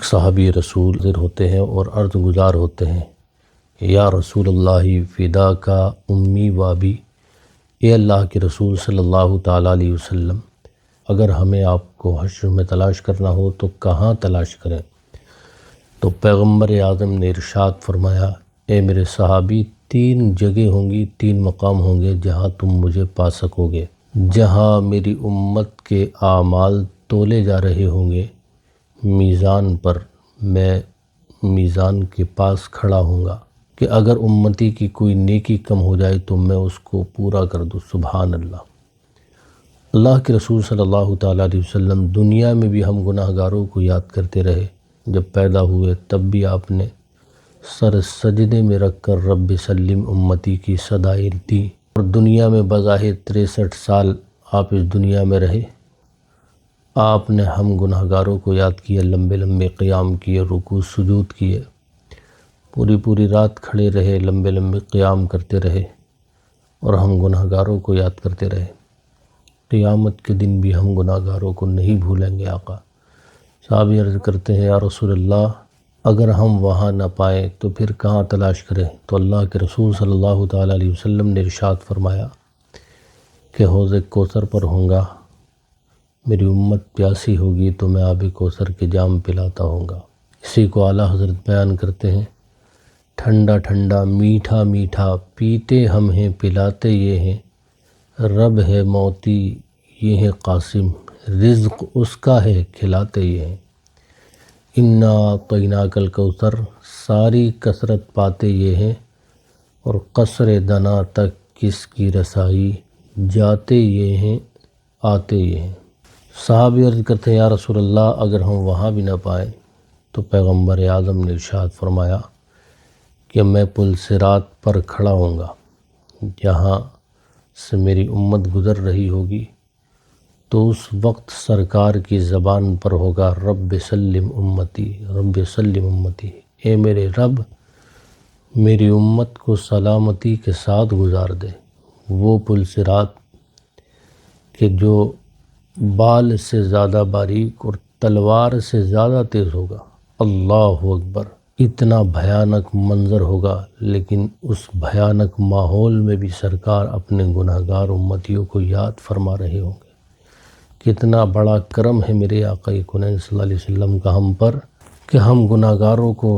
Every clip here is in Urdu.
صحابی رسول حاضر ہوتے ہیں اور عرض گزار ہوتے ہیں، یا رسول اللہ فدا کا امی و ابی، اے اللہ کے رسول صلی اللہ تعالیٰ علیہ وسلم، اگر ہمیں آپ کو حشر میں تلاش کرنا ہو تو کہاں تلاش کریں؟ تو پیغمبر اعظم نے ارشاد فرمایا، اے میرے صحابی، 3 جگہ ہوں گی، 3 مقام ہوں گے جہاں تم مجھے پا سکو گے، جہاں میری امت کے اعمال تولے جا رہے ہوں گے میزان پر، میں میزان کے پاس کھڑا ہوں گا کہ اگر امتی کی کوئی نیکی کم ہو جائے تو میں اس کو پورا کر دوں۔ سبحان اللہ۔ اللہ کے رسول صلی اللہ تعالیٰ علیہ وسلم دنیا میں بھی ہم گناہ گاروں کو یاد کرتے رہے۔ جب پیدا ہوئے تب بھی آپ نے سر سجدے میں رکھ کر رب سلم امتی کی صدائیں دی، اور دنیا میں بظاہر 63 سال آپ اس دنیا میں رہے۔ آپ نے ہم گناہ گاروں کو یاد کیا، لمبے لمبے قیام کیے، رکوع سجود کیے، پوری رات کھڑے رہے، لمبے لمبے قیام کرتے رہے، اور ہم گناہ گاروں کو یاد کرتے رہے۔ قیامت کے دن بھی ہم گناہ گاروں کو نہیں بھولیں گے آقا۔ صحابی عرض کرتے ہیں، یا رسول اللہ، اگر ہم وہاں نہ پائیں تو پھر کہاں تلاش کریں؟ تو اللہ کے رسول صلی اللہ تعالیٰ علیہ وسلم نے ارشاد فرمایا کہ حوض کوثر پر ہوں گا، میری امت پیاسی ہوگی تو میں آب کوثر کے جام پلاتا ہوں گا۔ اسی کو اعلیٰ حضرت بیان کرتے ہیں، ٹھنڈا ٹھنڈا میٹھا میٹھا پیتے ہم ہیں پلاتے یہ ہیں، رب ہے موتی یہ ہے قاسم، رزق اس کا ہے کھلاتے یہ ہیں۔ انا اعطیناک الکوثر، ساری کثرت پاتے یہ ہیں، اور قصر دنا تک کس کی رسائی، جاتے یہ ہیں آتے یہ ہیں۔ صحابی عرض کرتے ہیں، یا رسول اللہ، اگر ہم وہاں بھی نہ پائیں تو پیغمبر اعظم نے ارشاد فرمایا کہ میں پل صراط پر کھڑا ہوں گا، جہاں سے میری امت گزر رہی ہوگی، تو اس وقت سرکار کی زبان پر ہوگا، رب سلم امتی، رب سلم امتی، اے میرے رب میری امت کو سلامتی کے ساتھ گزار دے۔ وہ پل صراط کہ جو بال سے زیادہ باریک اور تلوار سے زیادہ تیز ہوگا۔ اللہ اکبر، اتنا بھیانک منظر ہوگا، لیکن اس بھیانک ماحول میں بھی سرکار اپنے گناہ گار امتیوں کو یاد فرما رہے ہوں گے۔ کتنا بڑا کرم ہے میرے آقا کونین صلی اللہ علیہ وسلم کا ہم پر کہ ہم گناہ گاروں کو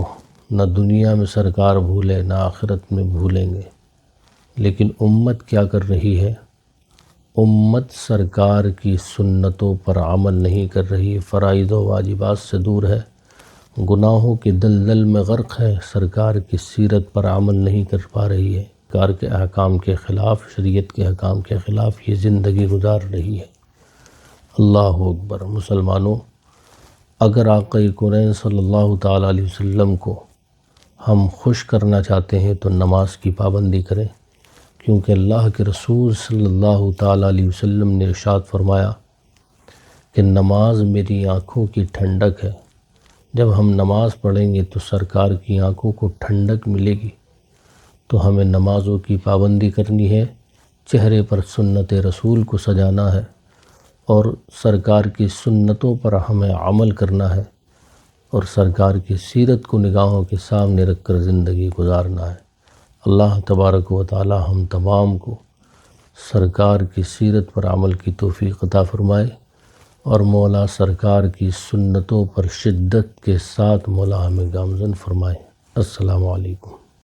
نہ دنیا میں سرکار بھولے نہ آخرت میں بھولیں گے۔ لیکن امت کیا کر رہی ہے؟ امت سرکار کی سنتوں پر عمل نہیں کر رہی، فرائض و واجبات سے دور ہے، گناہوں کے دلدل میں غرق ہے، سرکار کی سیرت پر عمل نہیں کر پا رہی ہے، سرکار کے احکام کے خلاف، شریعت کے احکام کے خلاف یہ زندگی گزار رہی ہے۔ اللہ اکبر۔ مسلمانوں، اگر آقا کونین صلی اللہ تعالیٰ علیہ وسلم کو ہم خوش کرنا چاہتے ہیں تو نماز کی پابندی کریں، کیونکہ اللہ کے رسول صلی اللہ تعالیٰ علیہ وسلم نے ارشاد فرمایا کہ نماز میری آنکھوں کی ٹھنڈک ہے۔ جب ہم نماز پڑھیں گے تو سرکار کی آنکھوں کو ٹھنڈک ملے گی، تو ہمیں نمازوں کی پابندی کرنی ہے، چہرے پر سنت رسول کو سجانا ہے، اور سرکار کی سنتوں پر ہمیں عمل کرنا ہے، اور سرکار کی سیرت کو نگاہوں کے سامنے رکھ کر زندگی گزارنا ہے۔ اللہ تبارک و تعالی ہم تمام کو سرکار کی سیرت پر عمل کی توفیق عطا فرمائے، اور مولا سرکار کی سنتوں پر شدت کے ساتھ مولا ہمیں گامزن فرمائے۔ السلام علیکم۔